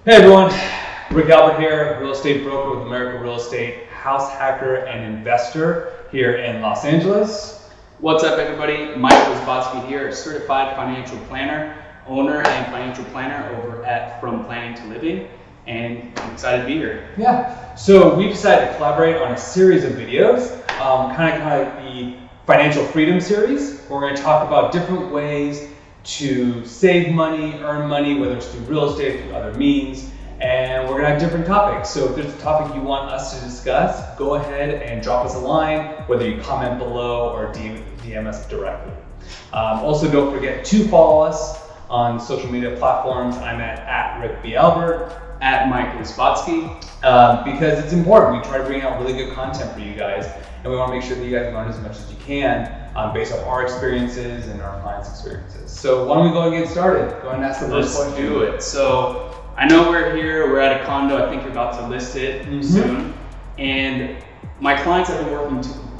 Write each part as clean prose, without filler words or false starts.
Hey everyone, Rick Albert here, real estate broker with American Real Estate, house hacker and investor here in Los Angeles. What's up everybody? Michael Izbotsky here, certified financial planner, owner and financial planner over at From Planning to Living, and I'm excited to be here. Yeah, so we decided to collaborate on a series of videos, kind of like the financial freedom series. We're going to talk about different ways to save money, earn money, whether it's through real estate, through other means, and we're gonna have different topics. So if there's a topic you want us to discuss, go ahead and drop us a line, whether you comment below or DM us directly. Also, don't forget to follow us on social media platforms. I'm at Rick B. Albert, At Michael Izbotsky. because it's important. We try to bring out really good content for you guys, and we want to make sure that you guys learn as much as you can based off our experiences and our clients' experiences. So why don't we go and get started? Go ahead and ask the first question. Let's do it. So I know we're here, we're at a condo, I think you're about to list it soon. And my clients I've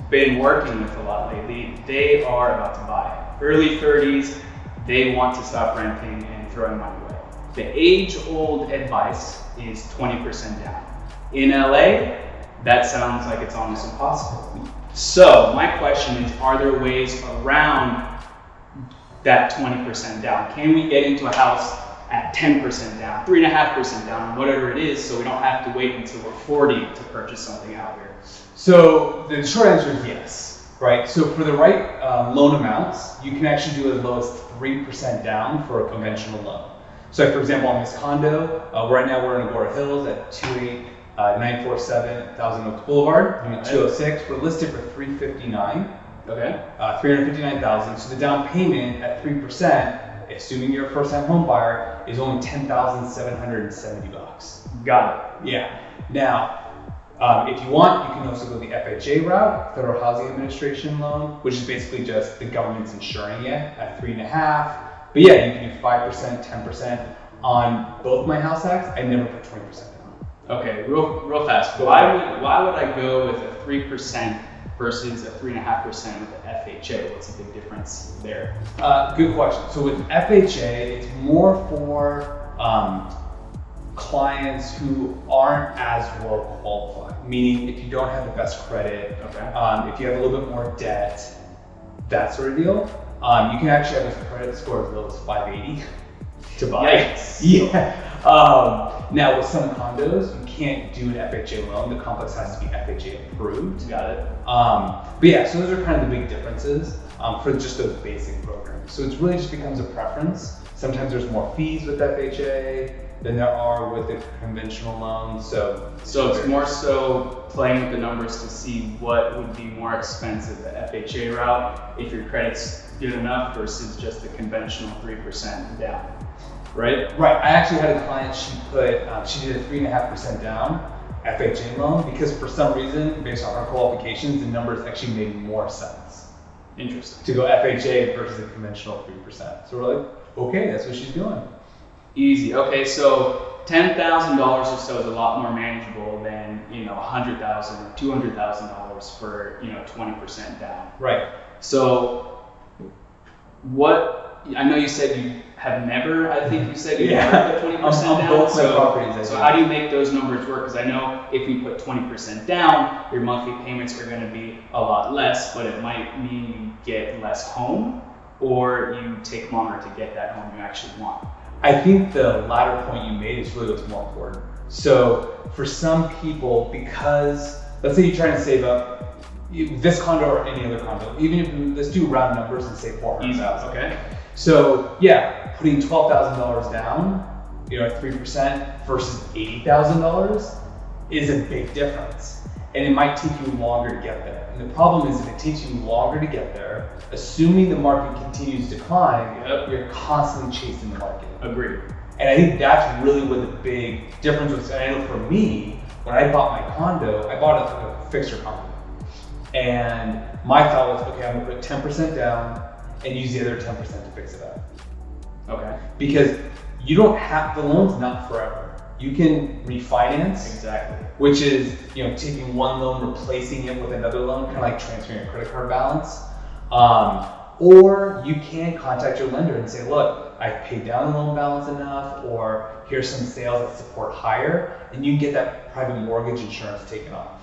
been working with a lot lately, they are about to buy. Early 30s, they want to stop renting and throwing money away. The age-old advice is 20% down. In LA, that sounds like it's almost impossible. So my question is, are there ways around that 20% down? Can we get into a house at 10% down, 3.5% down, whatever it is, so we don't have to wait until we're 40 to purchase something out here? So the short answer is yes, right? So for the right loan amounts, you can actually do as low as 3% down for a conventional loan. So for example, on this condo, right now we're in Agora Hills at 28947 Thousand Oaks Boulevard, unit 206. We're listed for $359,000. Okay. $359,000. So the down payment at 3%, assuming you're a first-time home buyer, is only $10,770. Got it. Yeah. Now, if you want, you can also go the FHA route, Federal Housing Administration loan, which is basically just the government's insuring it at 3.5%. But yeah, you can do 5%, 10% on both my house hacks. I never put 20% down. Okay, real fast. Why would I go with a 3% versus a 3.5% with the FHA? What's the big difference there? Good question. So with FHA, it's more for clients who aren't as well qualified. Meaning, if you don't have the best credit, if you have a little bit more debt, that sort of deal. You can actually have a credit score as low as 580 to buy. Yikes. Yeah. Now with some condos, you can't do an FHA loan. The complex has to be FHA approved. Got it. But yeah, so those are kind of the big differences for just those basic programs. So it really just becomes a preference. Sometimes there's more fees with FHA than there are with the conventional loans. So it's more so playing with the numbers to see what would be more expensive, the FHA route, if your credit's good enough versus just the conventional 3% down. Right? Right. I actually had a client, she did a 3.5% down FHA loan because for some reason, based on her qualifications, the numbers actually made more sense. Interesting. To go FHA versus a conventional 3%. So we're like, okay, that's what she's doing. Easy. Okay, so $10,000 or so is a lot more manageable than $100,000 or $200,000 for 20% down. Right. So I know you said you have never, I think you said you never put 20% down. Both my properties. So how do you make those numbers work? Because I know if you put 20% down, your monthly payments are going to be a lot less, but it might mean you get less home, or you take longer to get that home you actually want. I think the latter point you made is really what's more important. So for some people, because let's say you're trying to save up this condo or any other condo, even if let's do round numbers and say $400,000. Okay. So yeah, putting $12,000 down, at 3% versus $80,000 is a big difference, and it might take you longer to get there. And the problem is, if it takes you longer to get there, assuming the market continues to climb, you're constantly chasing the market. Agreed. And I think that's really where the big difference was. And I know for me, when I bought my condo, I bought a fixer condo. And my thought was, okay, I'm gonna put 10% down and use the other 10% to fix it up. Okay. Because you don't have, the loan's not forever. You can refinance. Exactly. Which is, taking one loan, replacing it with another loan, kind of like transferring a credit card balance. Or you can contact your lender and say, look, I've paid down the loan balance enough, or here's some sales that support higher, and you can get that private mortgage insurance taken off,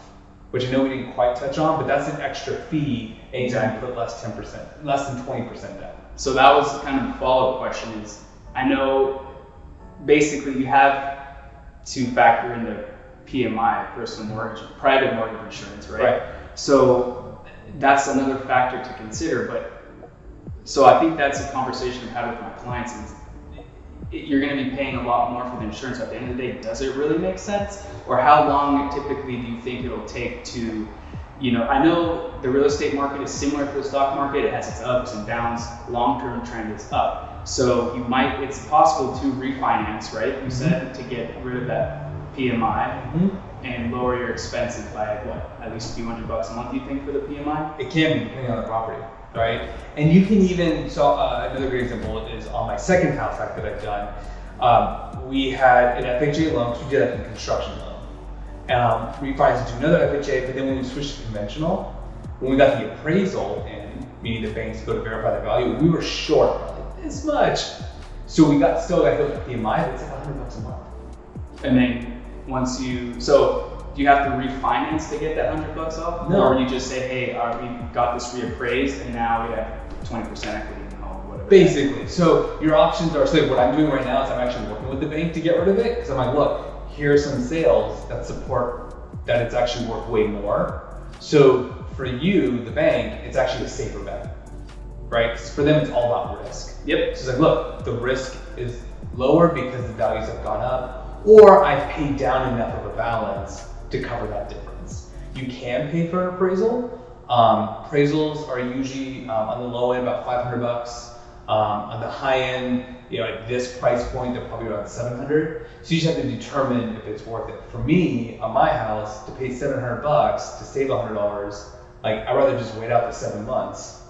which I know we didn't quite touch on, but that's an extra fee anytime you put less than 20% down. So that was kind of the follow-up question is, I know basically you have to factor in the PMI, personal mortgage, private mortgage insurance, right? So that's another factor to consider, but so I think that's a conversation I've had with my clients is you're going to be paying a lot more for the insurance. At the end of the day, does it really make sense? Or how long typically do you think it'll take to, I know the real estate market is similar to the stock market. It has its ups and downs. Long-term trend is up. So it's possible to refinance, right? You said to get rid of that PMI and lower your expenses by at least a few $100 a month, you think, for the PMI? It can be, depending on the property. Right, and you can even, another great example is on my second house hack that I've done. We had an FHA loan, because we did like a construction loan. Refinanced into another FHA, but then when we switched to conventional, when we got the appraisal in, meaning the banks go to verify the value, we were short like this much. So we still got hit with PMI, but it's like $100 a month. And then do you have to refinance to get that $100 off? No. Or you just say, hey, we got this reappraised and now we have 20% equity in the home, whatever. Basically, so your options are, so what I'm doing right now is I'm actually working with the bank to get rid of it, because I'm like, look, here are some sales that support that it's actually worth way more. So for you, the bank, it's actually a safer bet, right? Because for them, it's all about risk. Yep. So it's like, look, the risk is lower because the values have gone up, or I've paid down enough of a balance to cover that difference. You can pay for an appraisal. Appraisals are usually on the low end about $500. On the high end, at this price point, they're probably around $700. So you just have to determine if it's worth it. For me, on my house, to pay $700 to save $100, I'd rather just wait out the 7 months,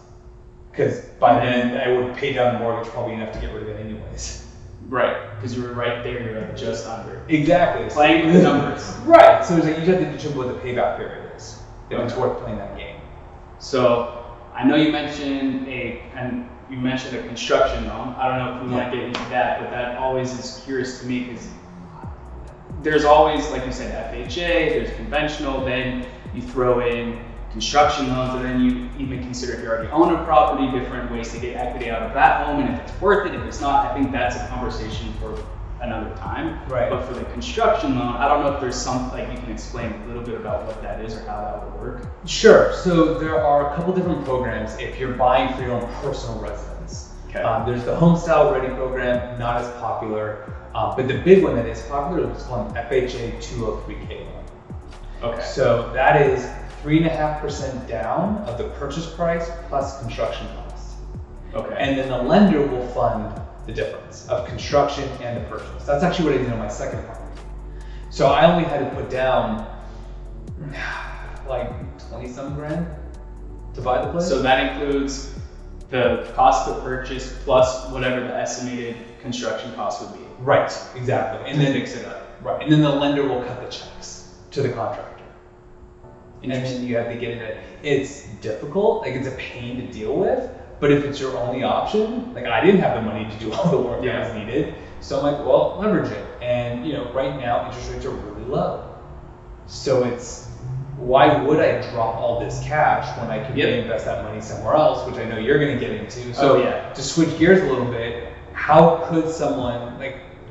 because by then I would pay down the mortgage probably enough to get rid of it anyways. Right, because you were right there, you're at just under. Exactly. Playing with the numbers. Right, so it's like you have to determine what the payback period is, if it's worth playing that game. So I know you mentioned a construction loan. I don't know if we want to get into that, but that always is curious to me because there's always, like you said, FHA, there's conventional, then you throw in construction loans, and then you even consider if you already own a property, different ways to get equity out of that home, and if it's worth it, if it's not. I think that's a conversation for another time. Right. But for the construction loan, I don't know if there's something you can explain a little bit about what that is or how that would work. Sure. So there are a couple different programs if you're buying for your own personal residence. Okay. There's the Home Style Ready program, not as popular, but the big one that is popular is called an FHA 203K loan. Okay. So that is 3.5% down of the purchase price plus construction costs. Okay. And then the lender will fund the difference of construction and the purchase. That's actually what I did on my second property. So I only had to put down like 20-some grand to buy the place. So that includes the cost of purchase plus whatever the estimated construction cost would be. Right, exactly. And then fix it up. Right, and then the lender will cut the checks to the contractor. And then you have to get it. It's difficult, it's a pain to deal with, but if it's your only option, I didn't have the money to do all the work that was needed, so I'm like, well, leverage it. And right now interest rates are really low. So why would I drop all this cash when I could reinvest that money somewhere else, which I know you're gonna get into. So to switch gears a little bit, how could someone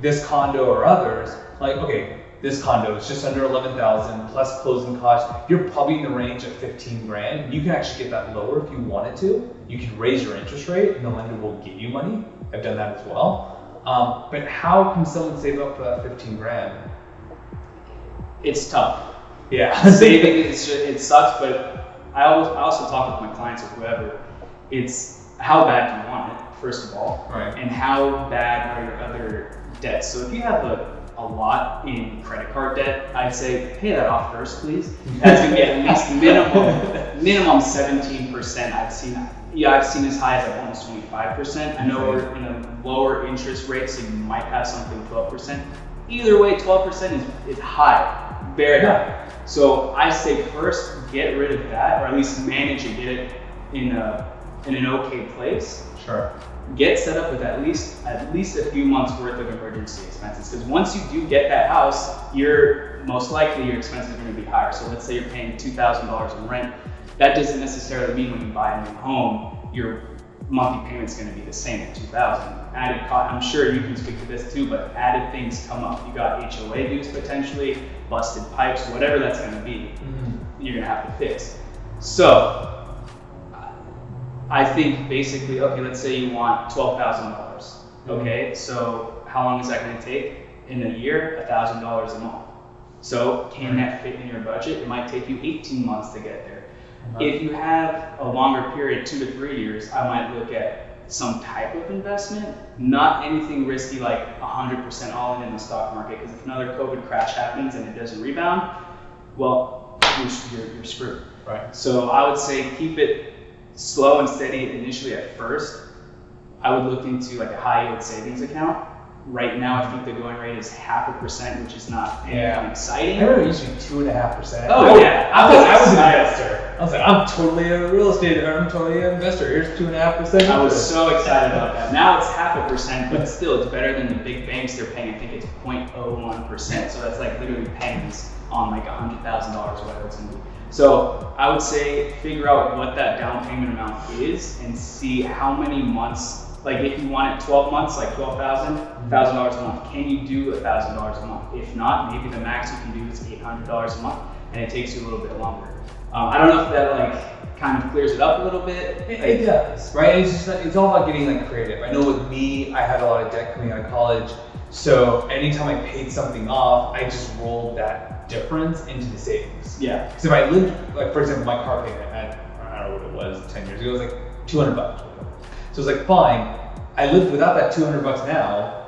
this condo or others, okay, this condo is just under 11,000 plus closing costs. You're probably in the range of 15 grand. You can actually get that lower if you wanted to. You can raise your interest rate and the lender will give you money. I've done that as well. But how can someone save up for that 15 grand? It's tough. Yeah. Saving, it sucks, but I also talk with my clients or whoever. It's how bad do you want it, first of all, right? And how bad are your other debts. So if you have a lot in credit card debt, I'd say pay that off first, please. That's gonna be at least minimum 17%. I've seen as high as almost 25%. I know we're in a lower interest rate, so you might have something 12%. Either way, 12% is high, very high. So I say first get rid of that, or at least manage it, get it in a in an okay place, Sure. get set up with at least a few months worth of emergency expenses. Because once you do get that house, you're most likely your expenses are going to be higher. So let's say you're paying $2,000 in rent. That doesn't necessarily mean when you buy a new home, your monthly payment's going to be the same at $2,000. Added cost, I'm sure you can speak to this too, but added things come up. You got HOA dues potentially, busted pipes, whatever that's going to be, you're going to have to fix. So I think basically, okay, let's say you want $12,000. Okay, so how long is that going to take? In a year, $1,000 a month. So can that fit in your budget? It might take you 18 months to get there. If you have a longer period, 2 to 3 years, I might look at some type of investment, not anything risky like 100% all in the stock market, because if another COVID crash happens and it doesn't rebound, well, you're screwed. Right. So I would say keep it slow and steady initially at first. I would look into like a high yield savings account. Right now, I think the going rate is 0.5%, which is not anything exciting. I remember it used to be 2.5%. Oh yeah, I thought I was an investor. I was like, I'm totally a real estate, I'm totally an investor. Here's 2.5%. I was so excited about that. Now it's 0.5%, but still, it's better than the big banks. They're paying, I think it's 0.01%. So that's like literally pennies on like $100,000 or whatever it's gonna be. So I would say figure out what that down payment amount is and see how many months. Like if you want it 12 months, like $12,000 a month, can you do $1,000 a month? If not, maybe the max you can do is $800 a month, and it takes you a little bit longer. I don't know if that like kind of clears it up a little bit. It does, right? It's just it's all about getting like creative. I know with me, I had a lot of debt coming out of college, so anytime I paid something off, I just rolled that difference into the savings. Yeah. Because if I lived, like for example, my car payment at, I don't know what it was 10 years ago, it was like $200. So it's like, fine, I live without that $200 now.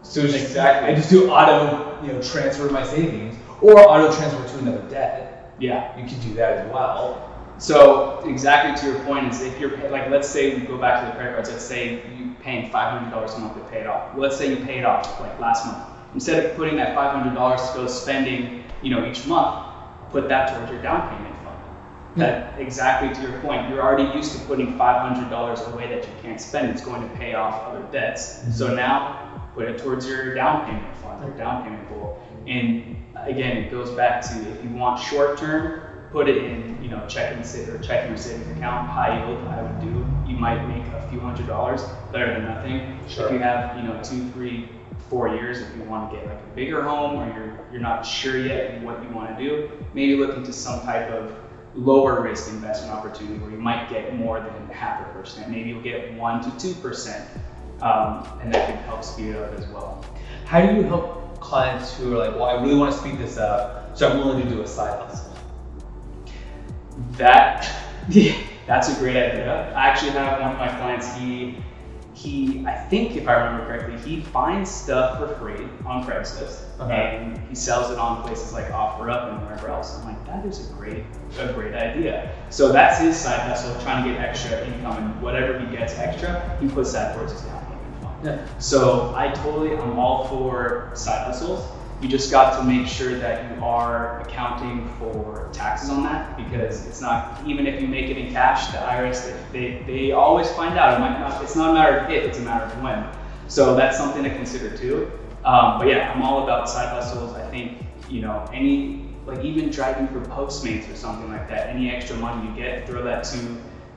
So it's Exactly. I just do auto, transfer my savings or auto transfer to another debt. Yeah. You can do that as well. So exactly to your point is if you're like, let's say we go back to the credit cards, let's say you're paying $500 a month to pay it off. Let's say you pay it off like last month. Instead of putting that $500 to go spending, each month, put that towards your down payment. That exactly to your point, you're already used to putting $500 away that you can't spend. It's going to pay off other debts. So now put it towards your down payment fund, your down payment goal. And again, it goes back to if you want short term, put it in, checking your savings account, high yield. I would do. You might make a few $100s, better than nothing. Sure. If you have 2, 3, 4 years, if you want to get like a bigger home or you're not sure yet what you want to do, maybe look into some type of lower risk investment opportunity where you might get more than 0.5%. Maybe you'll get 1 to 2%, and that can help speed it up as well. How do you help clients who are like, well, I really want to speed this up, so I'm willing to do a side hustle? That's a great idea. I actually have one of my clients, he I think if I remember correctly, he finds stuff for free on Craigslist and he sells it on places like OfferUp and wherever else. I'm like, that is a great idea. So that's his side hustle, trying to get extra income, and whatever he gets extra, he puts that towards his down payment fund. Yeah. So I'm all for side hustles. You just got to make sure that you are accounting for taxes on that, because it's not, even if you make it in cash, the IRS, they always find out. It's not a matter of if, it's a matter of when. So that's something to consider too. But yeah, I'm all about side hustles. I think, even driving for Postmates or something like that, any extra money you get, throw that to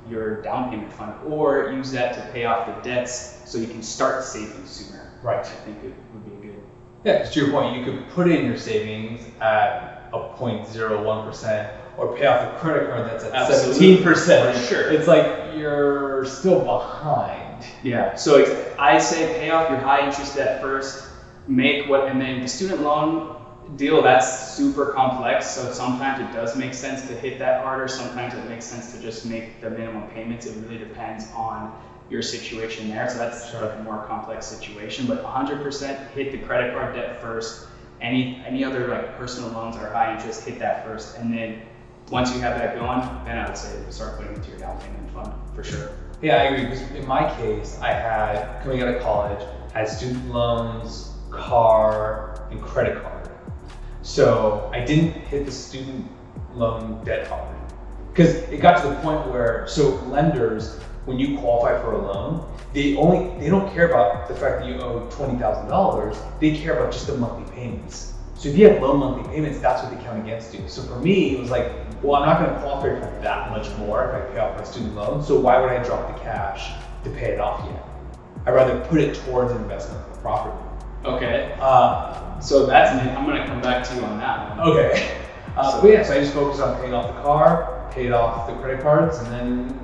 your down payment fund, or use that to pay off the debts so you can start saving sooner. Right. I think it would be a good. Yeah, because to your point, you could put in your savings at a 0.01% or pay off the credit card that's at 17%. For sure. It's like you're still behind. Yeah. So I say pay off your high interest debt first, and then the student loan deal, that's super complex. So sometimes it does make sense to hit that harder. Sometimes it makes sense to just make the minimum payments. It really depends on your situation there. So that's like a more complex situation, but 100% hit the credit card debt first. Any other like personal loans that are high interest, hit that first. And then once you have that going, then I would say start putting it into your down payment fund for sure. Yeah, I agree. Because in my case, I had, coming out of college, had student loans, car, and credit card. So I didn't hit the student loan debt hard. Because it got to the point where, so lenders when you qualify for a loan, they don't care about the fact that you owe $20,000. They care about just the monthly payments. So if you have low monthly payments, that's what they count against you. So for me, it was like, well, I'm not going to qualify for that much more if I pay off my student loan. So why would I drop the cash to pay it off yet? I'd rather put it towards an investment in the property. Okay. So I'm going to come back to you on that one. Okay. So I just focused on paying off the car, paid off the credit cards, and then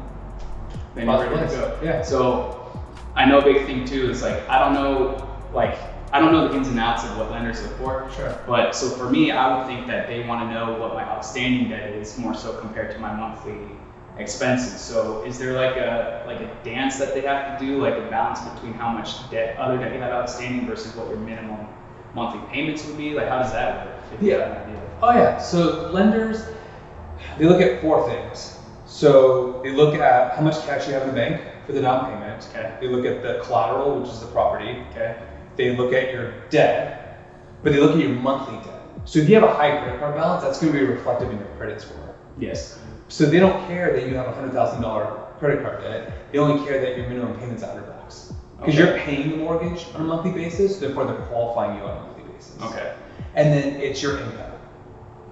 you're ready to go. Yeah. So I know a big thing too is like I don't know the ins and outs of what lenders look for. Sure. But so for me, I would think that they want to know what my outstanding debt is more so compared to my monthly expenses. So is there like a dance that they have to do, like a balance between how much other debt you have outstanding versus what your minimum monthly payments would be? Like how does that work? If you have an idea. Oh yeah. So lenders, they look at 4 things. So they look at how much cash you have in the bank for the down payment. Okay. They look at the collateral, which is the property. Okay. They look at your debt, but they look at your monthly debt. So if you have a high credit card balance, that's going to be reflective in your credit score. Yes. So they don't care that you have a $100,000 credit card debt. They only care that your minimum payment's $100. Because you're paying the mortgage on a monthly basis, therefore they're qualifying you on a monthly basis. Okay. And then it's your income,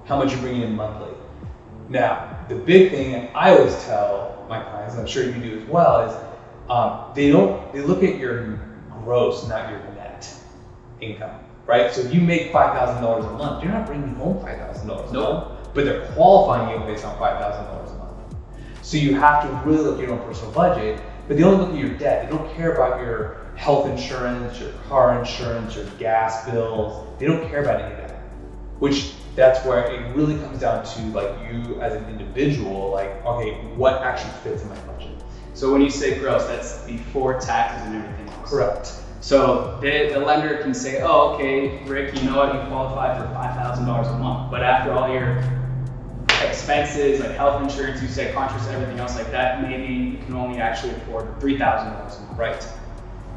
how much you're bringing in monthly. Now, the big thing I always tell my clients, and I'm sure you do as well, is they look at your gross, not your net income, right? So if you make $5,000 a month, you're not bringing home $5,000 a month, but they're qualifying you based on $5,000 a month. So you have to really look at your own personal budget, but they only look at your debt. They don't care about your health insurance, your car insurance, your gas bills. They don't care about any of that, which that's where it really comes down to like you as an individual, like, okay, what actually fits in my budget? So when you say gross, that's before taxes and everything else. Correct. So the lender can say, oh, okay, Rick, you know what, you qualify for $5,000 a month, but after all your expenses, like health insurance, you said contracts, everything else like that, maybe you can only actually afford $3,000 a month. Right.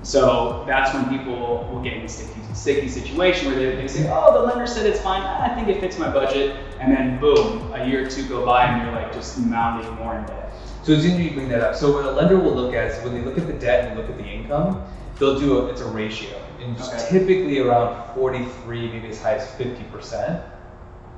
So that's when people will get in a sticky situation where they say, oh, the lender said it's fine, I think it fits my budget, and then boom, a year or two go by and you're like just mounting more in debt. So it's interesting you bring that up. So what a lender will look at is when they look at the debt and look at the income, they'll do it's a ratio, and it's typically around 43, maybe as high as 50%.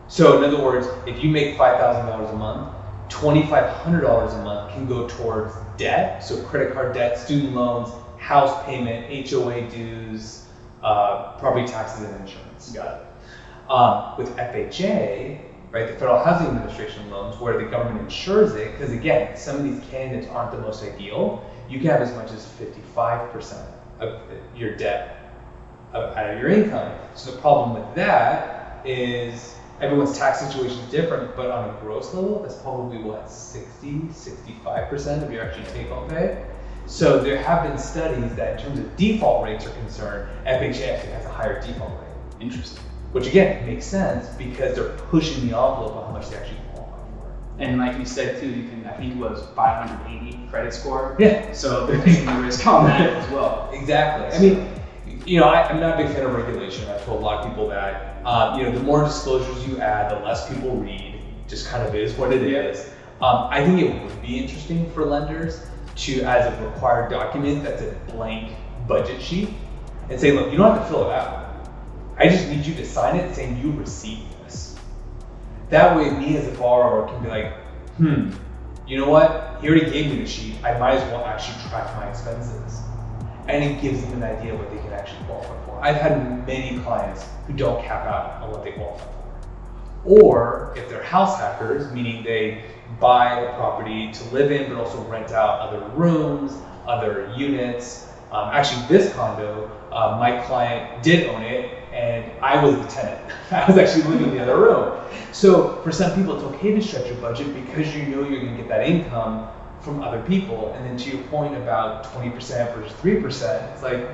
So in other words, if you make $5,000 a month, $2,500 a month can go towards debt, so credit card debt, student loans, house payment, HOA dues, property taxes, and insurance. Got it. With FHA, right, the Federal Housing Administration loans, where the government insures it, because again, some of these candidates aren't the most ideal, you can have as much as 55% of your debt out of your income. So the problem with that is everyone's tax situation is different, but on a gross level, that's probably what, 65% of your actual take-home pay. So there have been studies that in terms of default rates are concerned, FHA actually has a higher default rate. Interesting. Which again, makes sense because they're pushing the envelope on how much they actually qualify for. And like you said too, you can, I think it was 580 credit score. Yeah. So they're taking the risk on that as well. Exactly. I mean, you know, I'm not a big fan of regulation. I've told a lot of people that, you know, the more disclosures you add, the less people read. Just kind of is what it is. I think it would be interesting for lenders to, as a required document, that's a blank budget sheet, and say, look, you don't have to fill it out. I just need you to sign it saying you received this. That way, me as a borrower can be like, you know what? He already gave me the sheet. I might as well actually track my expenses. And it gives them an idea of what they can actually qualify for. I've had many clients who don't cap out on what they qualify for. Or if they're house hackers, meaning they buy a property to live in, but also rent out other rooms, other units. Actually, this condo, my client did own it, and I was the tenant. I was actually living in the other room. So for some people, it's okay to stretch your budget because you know you're going to get that income from other people. And then to your point about 20% versus 3%, it's like,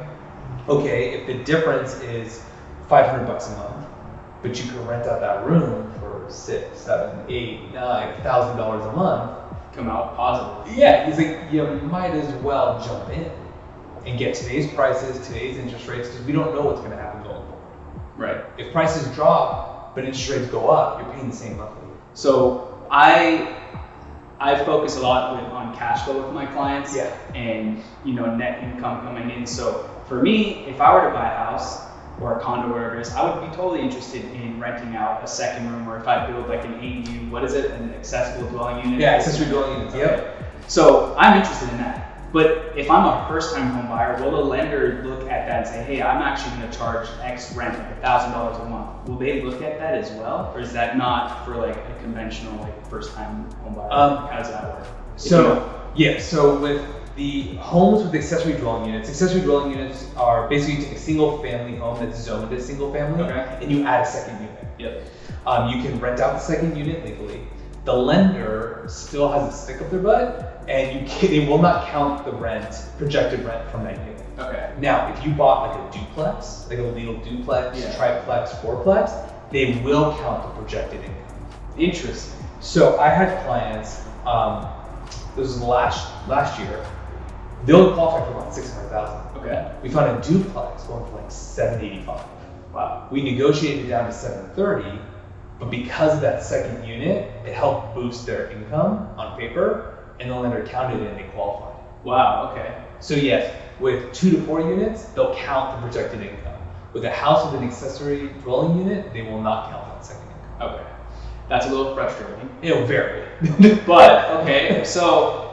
okay, if the difference is $500 a month, but you can rent out that room for $6,000, $7,000, $8,000, $9,000 a month, come out positive. Yeah, he's like, you might as well jump in and get today's prices, today's interest rates, because we don't know what's going to happen going forward. Right. If prices drop, but interest rates go up, you're paying the same monthly. So I I focus a lot on cash flow with my clients Yeah. and net income coming in. So for me, if I were to buy a house or a condo, wherever it is, I would be totally interested in renting out a second room, or if I build like an ADU, what is it, an accessible dwelling unit? Yeah, accessory dwelling units. Okay. Yep. So I'm interested in that. But if I'm a first-time home buyer, will the lender look at that and say, hey, I'm actually going to charge X rent, like $1,000 a month? Will they look at that as well? Or is that not for like a conventional like first-time home buyer? How does that work? So with the homes with accessory dwelling units are basically you take a single family home that's zoned as single family, Okay. and you add a second unit. Yep. You can rent out the second unit legally. The lender still has a stick up their butt, and they will not count the projected rent from that unit. Okay. Now, if you bought like a duplex, like a legal duplex, Yeah. triplex, fourplex, they will count the projected income. Interesting. So I had clients, this was last year, they only qualified for about $600,000. Okay. We found a duplex going for like $785. Wow. We negotiated it down to $730, but because of that second unit, it helped boost their income on paper, and the lender counted it and they qualified. Wow. Okay. So yes, with 2 to 4 units, they'll count the projected income. With a house with an accessory dwelling unit, they will not count that second income. Okay. That's a little frustrating. It'll vary. But okay, so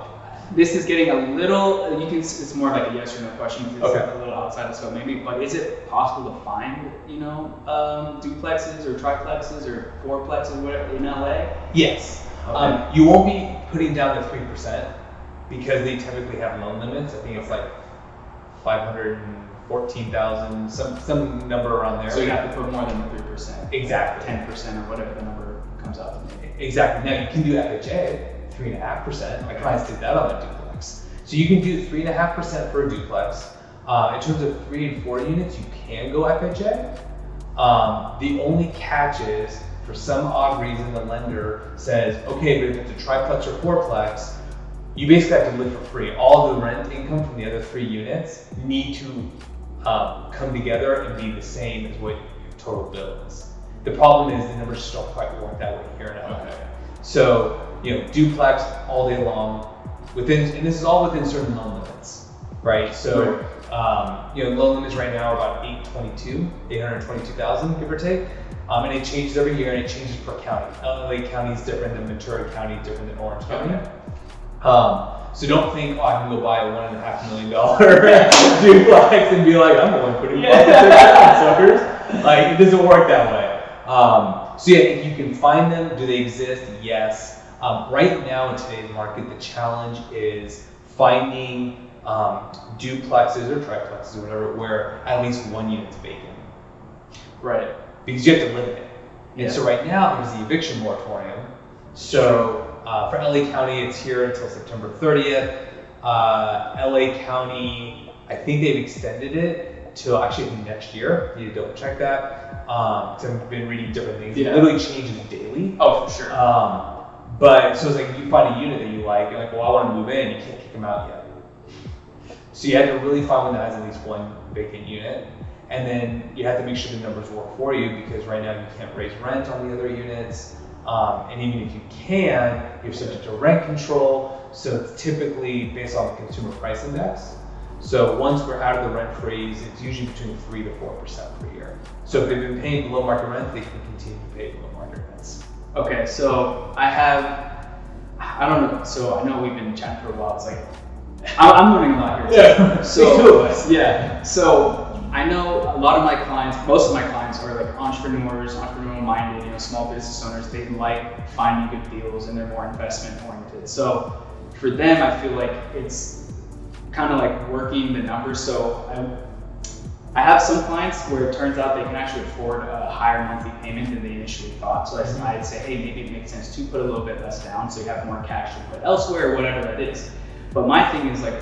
this is getting a little. It's more like a yes or no question. It's Okay. a little outside the scope maybe. But is it possible to find duplexes or triplexes or fourplexes whatever in LA? Yes. Okay. You won't be putting down the 3% because they typically have loan limits. I think it's like 514,000, some number around there. So you have to put more than the 3%. Exactly. 10% or whatever the number comes out to be. Exactly. Now you can do FHA, 3.5%. My clients did that on a duplex. So you can do 3.5% for a duplex. In terms of 3 and 4 units, you can go FHA. The only catch is, for some odd reason, the lender says, okay, but if it's a triplex or fourplex, you basically have to live for free. All the rent income from the other 3 units need to come together and be the same as what your total bill is. The problem is the numbers just don't quite work that way here in LA. Okay. So, duplex all day long, and this is all within certain loan limits, right? So, loan limits right now are about 822,000, give or take. And it changes every year, and it changes per county. LA County is different than Ventura County, different than Orange County. So don't think, I can go buy a $1.5 million duplex and be like, I'm only putting suckers. Like, it doesn't work that way. So yeah, if you can find them, do they exist? Yes. Right now in today's market, the challenge is finding duplexes or triplexes or whatever, where at least 1 unit's vacant. Right. Because you have to limit it. And Yeah. so right now there's the eviction moratorium. So for LA County, it's here until September 30th. LA County, I think they've extended it till actually next year. You need to double check that. I've been reading different things. Yeah. It literally changes daily. Oh, for sure. But so it's like you find a unit that you like, you're like, well, I want to move in. You can't kick them out yet. So you have to really find one that has at least 1 vacant unit. And then you have to make sure the numbers work for you, because right now you can't raise rent on the other units. And even if you can, you're subject to rent control. So it's typically based on the consumer price index. So once we're out of the rent freeze, it's usually between 3 to 4% per year. So if they've been paying below market rent, they can continue to pay below market rents. Okay, so I don't know, so I know we've been chatting for a while. It's like, I'm learning a lot here. Yeah, So, 2 of us. Yeah, so I know a lot of my clients, most of my clients are like entrepreneurs, entrepreneurial minded, small business owners. They like finding good deals and they're more investment oriented. So for them, I feel like it's kind of like working the numbers. So I have some clients where it turns out they can actually afford a higher monthly payment than they initially thought. So I'd say, hey, maybe it makes sense to put a little bit less down so you have more cash to put elsewhere or whatever that is. But my thing is like,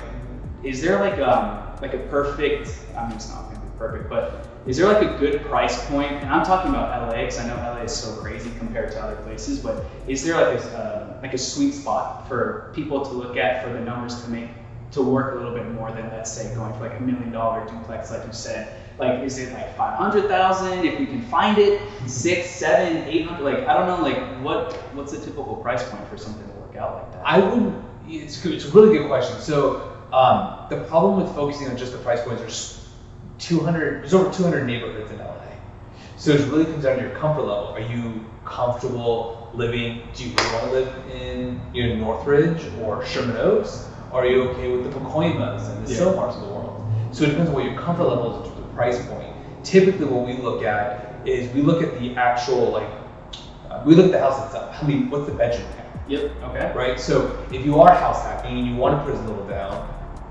is there like a perfect, I mean, it's not gonna be perfect, but is there like a good price point? And I'm talking about LA, because I know LA is so crazy compared to other places, but is there like a sweet spot for people to look at for the numbers to work a little bit more than, let's say, going for like $1 million duplex, like you said? Like, is it like 500,000 if we can find it, 6, 7, 800? Like, I don't know, like what's the typical price point for something to work out like that? I wouldn't. It's good. It's a really good question. So the problem with focusing on just the price points, there's over 200 neighborhoods in LA. So it really comes down to your comfort level. Are you comfortable living? Do you really want to live in Northridge or Sherman Oaks? Or are you okay with the Pacoimas and the Silmars of the world? So it depends on what your comfort level is to the price point. Typically, what we look at is we look at the actual we look at the house itself. What's the bedroom count? Yep. Okay. Right. So if you are house hacking and you want to put as little down,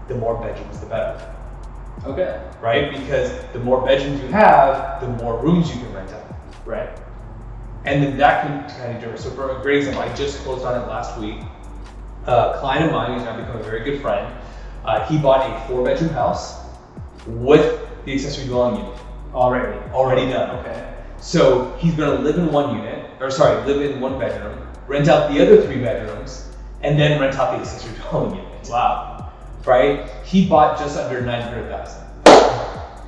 the more bedrooms, the better. Okay. Right? Because the more bedrooms you have, the more rooms you can rent out. Right. And then that can kind of differ. So for a great example, I just closed on it last week. A client of mine who's now become a very good friend, he bought a 4-bedroom house with the accessory dwelling unit. Already done. Okay. So he's gonna live in one bedroom, rent out the other 3 bedrooms, and then rent out the accessory dwelling unit. Wow. Right? He bought just under $900,000.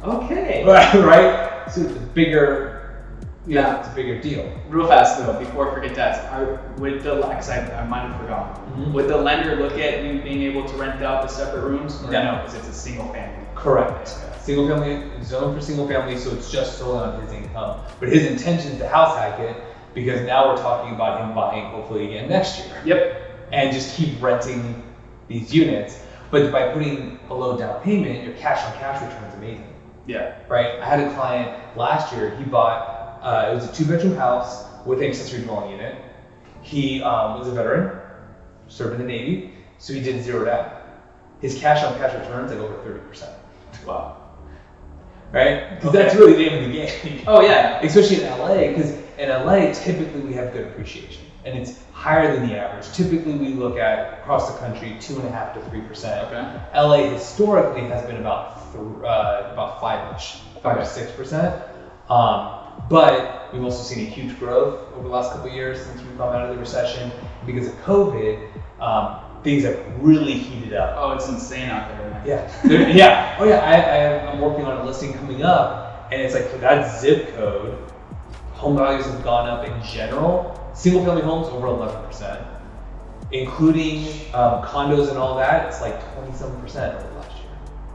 Okay. Right? So it's a bigger, it's a bigger deal. Real fast though, before I forget to ask, would the I might have forgotten. Would the lender look at you being able to rent out the separate rooms? Or no, because it's a single family. Correct. Single family, zoned for single family, so it's just solely on his income. But his intention is to house hack it, because now we're talking about him buying hopefully again next year. Yep. And just keep renting these units. But by putting a low down payment, your cash on cash return is amazing. Yeah. Right? I had a client last year, he bought, it was a 2-bedroom house with an accessory dwelling unit. He was a veteran, served in the Navy, so he did 0 down. His cash on cash returns at over 30%. Wow. Right? Because that's really the name of the game. Oh yeah. Especially in LA, because in LA, typically we have good appreciation. And it's higher than the average. Typically we look at, across the country, 2.5% to 3%. Okay. LA historically has been about 5-ish, 5 to 6%. But we've also seen a huge growth over the last couple of years since we've come out of the recession. Because of COVID, things have really heated up. Oh, it's insane out there, man. Yeah. Oh yeah, I'm working on a listing coming up, and it's like for that zip code, home values have gone up in general. Single family homes over 11%, including condos and all that. It's like 27% over last year.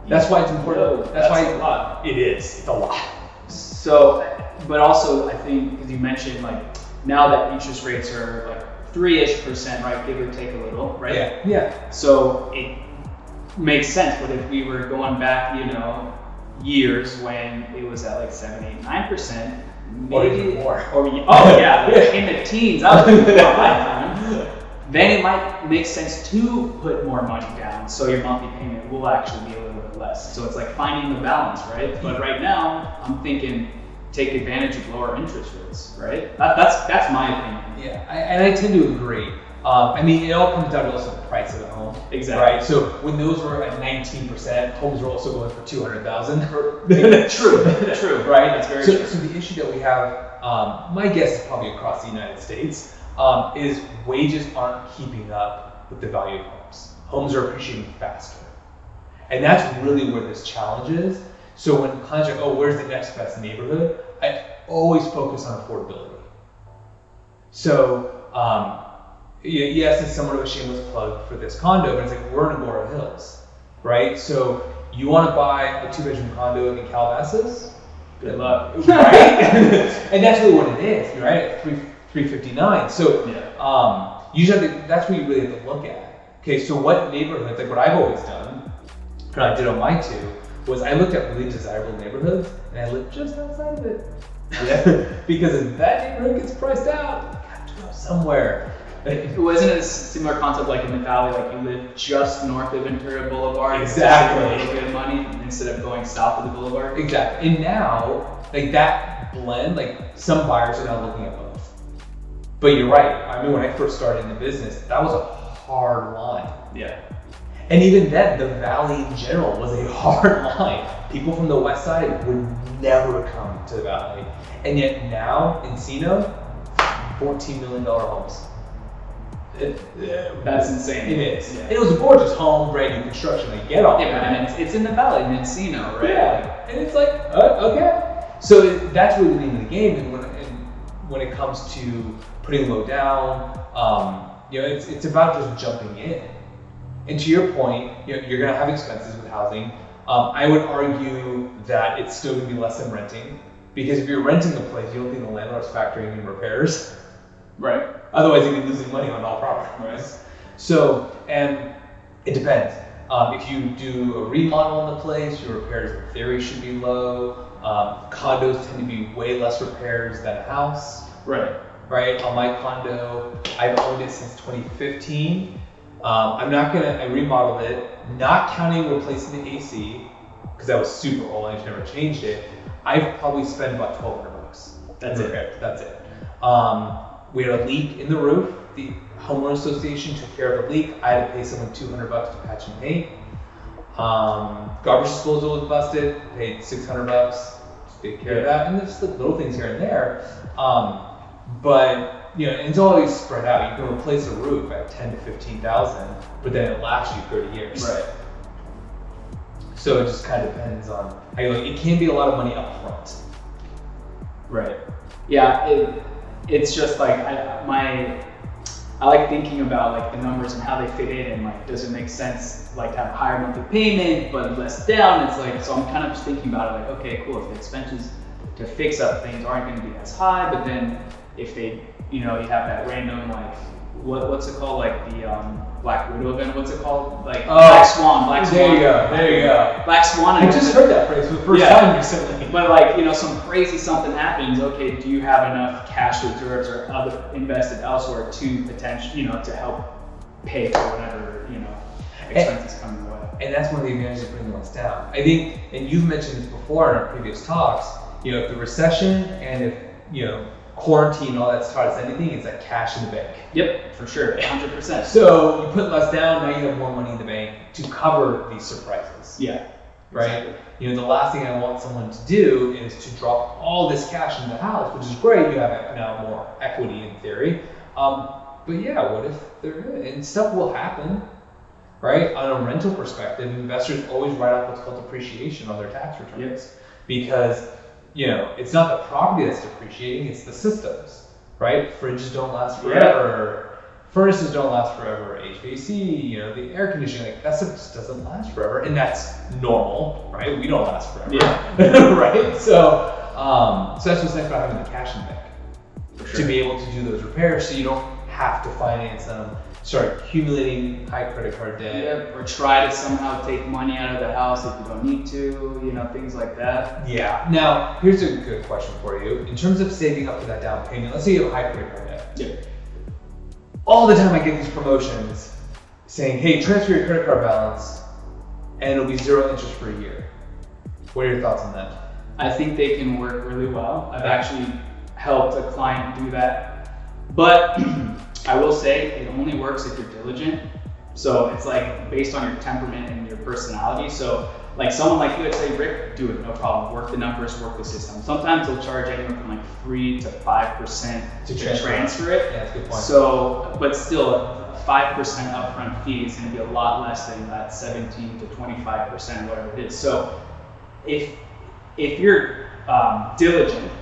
That's why it's important. That's why a lot. It is. It's a lot. So, but also I think because you mentioned like now that interest rates are like 3-ish%, right, give or take a little, right? Yeah. So it makes sense. But if we were going back, years when it was at like 7, 8, 9%. Maybe more. Like in the teens. I was thinking about my time. Then it might make sense to put more money down, so your monthly payment will actually be a little bit less. So it's like finding the balance, right? But right now, I'm thinking take advantage of lower interest rates, right? That's my opinion. Yeah, and I tend to agree. I mean, it all comes down to also the price of the home. Exactly. Right. So when those were at 19%, homes were also going for $200,000. True. Right. That's very true. So the issue that we have, my guess is probably across the United States, is wages aren't keeping up with the value of homes. Homes are appreciating faster, and that's really where this challenge is. So when clients are, where's the next best neighborhood? I always focus on affordability. So. Yes, it's somewhat of a shameless plug for this condo, but it's like we're in Agora Hills, right? So you want to buy a 2-bedroom condo in Calabasas? Good luck. Right? And that's really what it is, right? At $359. So usually that's what you really have to look at. Okay, so what neighborhoods, like what I've always done, and I did on my 2, was I looked at really desirable neighborhoods and I lived just outside of it. Yeah. Because if that neighborhood gets priced out, you have to go somewhere. Wasn't it a similar concept like in the Valley, like you live just north of Ventura Boulevard? Exactly. A little bit of money instead of going south of the boulevard? Exactly. And now, like that blend, like some buyers are now looking at both. But you're right. I mean, when I first started in the business, that was a hard line. Yeah. And even then, the Valley in general was a hard line. People from the west side would never come to the Valley. And yet now, Encino, $14 million homes. That's insane. It is. Yeah. And it was a gorgeous home, brand new construction. I get all that. And it's in the Valley, in Encino, right? Yeah. And it's like, okay. So that's really the name of the game. And when it comes to putting low down, it's about just jumping in. And to your point, you're going to have expenses with housing. I would argue that it's still going to be less than renting, because if you're renting a place, you don't think the landlord's factoring in repairs. Right. Otherwise, you'd be losing money on all property. Right. So, and it depends. If you do a remodel on the place, your repairs in theory should be low. Condos tend to be way less repairs than a house. Right. Right. On my condo, I've owned it since 2015. I remodeled it, not counting replacing the AC, because that was super old and I've never changed it. I've probably spent about $1,200. That's it. That's it. We had a leak in the roof. The homeowner association took care of the leak. I had to pay someone $200 to patch and paint. Garbage disposal was busted. Paid $600 to take care of that, and there's little things here and there. But it's always spread out. You can replace a roof at $10,000 to $15,000, but then it lasts you 30 years. Right. So it just kind of depends on how you look. It can be a lot of money up front. Right. Yeah. It's just like I like thinking about like the numbers and how they fit in, and like does it make sense like to have a higher monthly payment but less down? It's like, so I'm kind of just thinking about it like, okay, cool, if the expenses to fix up things aren't going to be as high, but then if they, you have that random like what's it called, like the Black Widow event, what's it called, like Black Swan. There you go. Black Swan. I just heard that phrase for the first time recently. But like, some crazy something happens. Okay, do you have enough cash reserves or other invested elsewhere to potentially, to help pay for whatever, expenses come your way? And that's one of the advantages of bringing those down. I think, and you've mentioned this before in our previous talks, if the recession and if, quarantine and all that's taught us anything, it's that cash in the bank. Yep, for sure, 100%. So you put less down, now you have more money in the bank to cover these surprises. Yeah. Right? Exactly. The last thing I want someone to do is to drop all this cash into the house, which is great. You have now more equity in theory. But yeah, what if and stuff will happen, right? On a rental perspective, investors always write off what's called depreciation on their tax returns. Because it's not the property that's depreciating, it's the systems, right? Fridges don't last forever, furnaces don't last forever, HVAC, the air conditioning, like that stuff just doesn't last forever, and that's normal, right? We don't last forever, right? So that's what's nice about having the cash in the bank, to be able to do those repairs, so you don't have to finance them, start accumulating high credit card debt. Or try to somehow take money out of the house if you don't need to, things like that. Yeah. Now, here's a good question for you. In terms of saving up for that down payment, let's say you have high credit card debt. Yeah. All the time I get these promotions saying, hey, transfer your credit card balance and it'll be 0 interest for a year. What are your thoughts on that? I think they can work really well. I've actually helped a client do that. But I will say it only works if you're diligent. So it's like based on your temperament and your personality. So like someone like you would say, Rick, do it, no problem. Work the numbers, work the system. Sometimes they'll charge anywhere from like 3 to 5% to transfer it. Yeah, that's a good point. So, but still, a 5% upfront fee is going to be a lot less than that 17 to 25%, whatever it is. So if you're diligent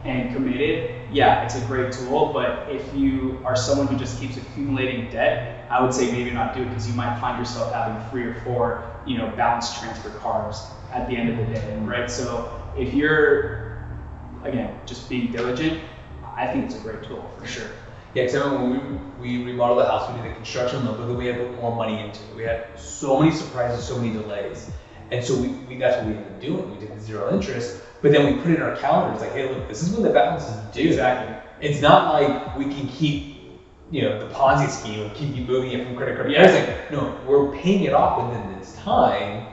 and committed, yeah, it's a great tool. But if you are someone who just keeps accumulating debt, I would say maybe not do it, because you might find yourself having 3 or 4, balance transfer cards at the end of the day, right? So if you're, again, just being diligent, I think it's a great tool for sure. Yeah, because I remember when we remodeled the house, we did the construction loan, but we had to put more money into it. We had so many surprises, so many delays. And so that's what we ended up doing. We did the 0 interest, but then we put it in our calendars like, hey, look, this is when the balance is due. Exactly. It's not like we can keep, the Ponzi scheme and keep moving it from credit card to credit. No, we're paying it off within this time,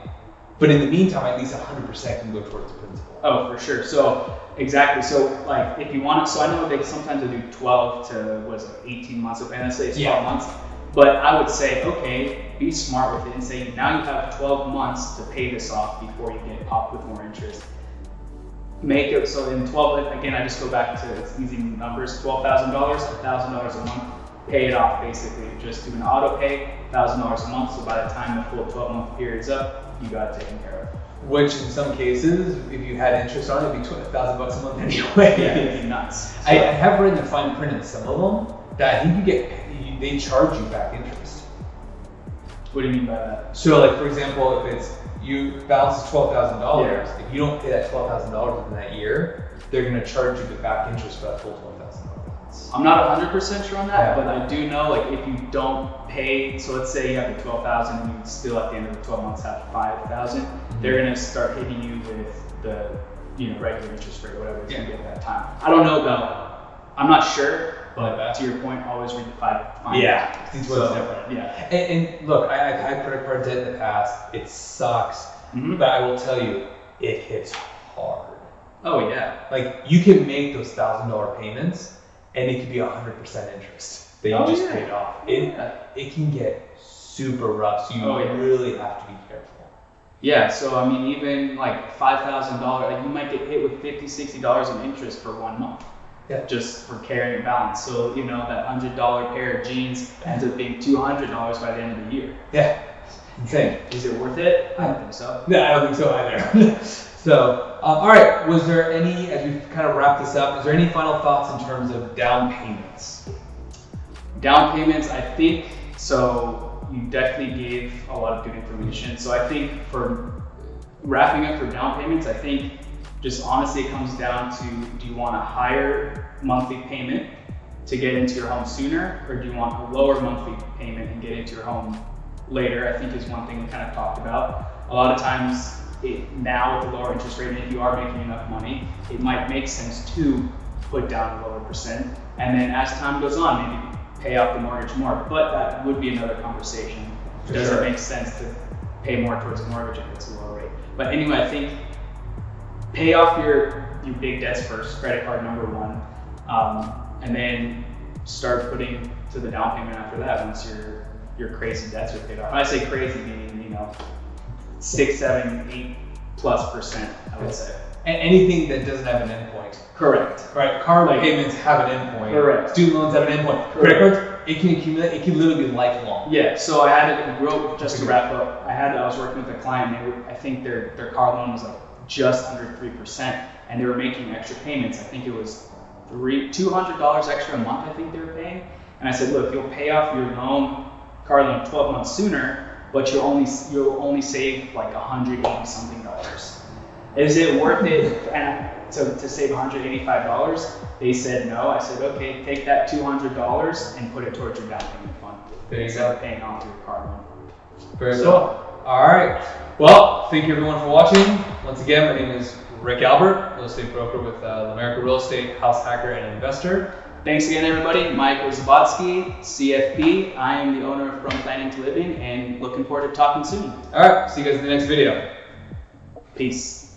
but in the meantime, at least 100% can go towards the principal. Oh, for sure. So exactly. So like if you want to, so I know they sometimes they do 12 to 18 months of NSA, 12 months. But I would say, okay, be smart with it and say, now you have 12 months to pay this off before you get popped with more interest. Make it so in 12, again, I just go back to it's easy numbers, $12,000, $1,000 a month, pay it off basically. Just do an auto pay, $1,000 a month. So by the time the full 12-month period's up, you got it taken care of. Which in some cases, if you had interest on it, it'd be $1,000 a month anyway. Yeah, it'd be nuts. I have read the fine print in some of them that I think they charge you back interest. What do you mean by that? So like, for example, if it's you balance is $12,000, if you don't pay that $12,000 within that year, they're going to charge you the back interest for that full $12,000 balance. I'm not 100% sure on that, Yeah. but I do know, like, if you don't pay, so let's say you have the 12,000 and you still at the end of the 12 months have 5,000, they're going to start hitting you with the, you know, regular interest rate or whatever it's going to be at that time. I don't know about, I'm not sure, but to your point, always read the fine. Yeah, each one's different. Yeah. And look, I've had credit card debt in the past. It sucks, but I will tell you, it hits hard. Oh yeah. Like, you can make those $1,000 payments, and it could be 100% interest that you just paid off. It can get super rough, so you really have to be careful. Yeah, so I mean, even like $5,000, like you might get hit with $50, $60 in interest for 1 month. Yeah. Just for carrying a balance. So, you know, that $100 pair of jeans ends up being $200 by the end of the year. Yeah, insane. Is it worth it? I don't think so. No, I don't think so either. So, all right, was there any, as we kind of wrap this up, is there any final thoughts in terms of down payments? Down payments, I think, so you definitely gave a lot of good information. So I think for wrapping up for down payments, I think just honestly it comes down to, do you want a higher monthly payment to get into your home sooner, or do you want a lower monthly payment and get into your home later? I think is one thing we kind of talked about. A lot of times now with the lower interest rate, if you are making enough money, it might make sense to put down a lower percent, and then as time goes on, maybe pay off the mortgage more. But that would be another conversation. Does it make sense to pay more towards the mortgage if it's a lower rate? But anyway, I think pay off your big debts first, credit card number one, and then start putting to the down payment after that once your crazy debts are paid off. When I say crazy, meaning, you know, 6, 7, 8+%, I would say. Anything that doesn't have an endpoint. Correct. Right, car payments have an endpoint. Correct. Student loans have an endpoint. Credit cards, it can accumulate, it can literally be lifelong. Yeah, so I had it, just to wrap up, I was working with a client, I think their car loan was like just under 3%, and they were making extra payments. I think it was $200 extra a month, I think they were paying. And I said, look, you'll pay off your car loan 12 months sooner, but you'll only save like $180 something. Is it worth it to save $185? They said no. I said, okay, take that $200 and put it towards your down payment fund. There you instead go. of paying off your car loan. Very well. All right. Well, thank you everyone for watching. Once again, my name is Rick Albert, real estate broker with America Real Estate, house hacker and investor. Thanks again, everybody. Michael Izbotsky, CFP. I am the owner of From Planning to Living, and looking forward to talking soon. All right. See you guys in the next video. Peace.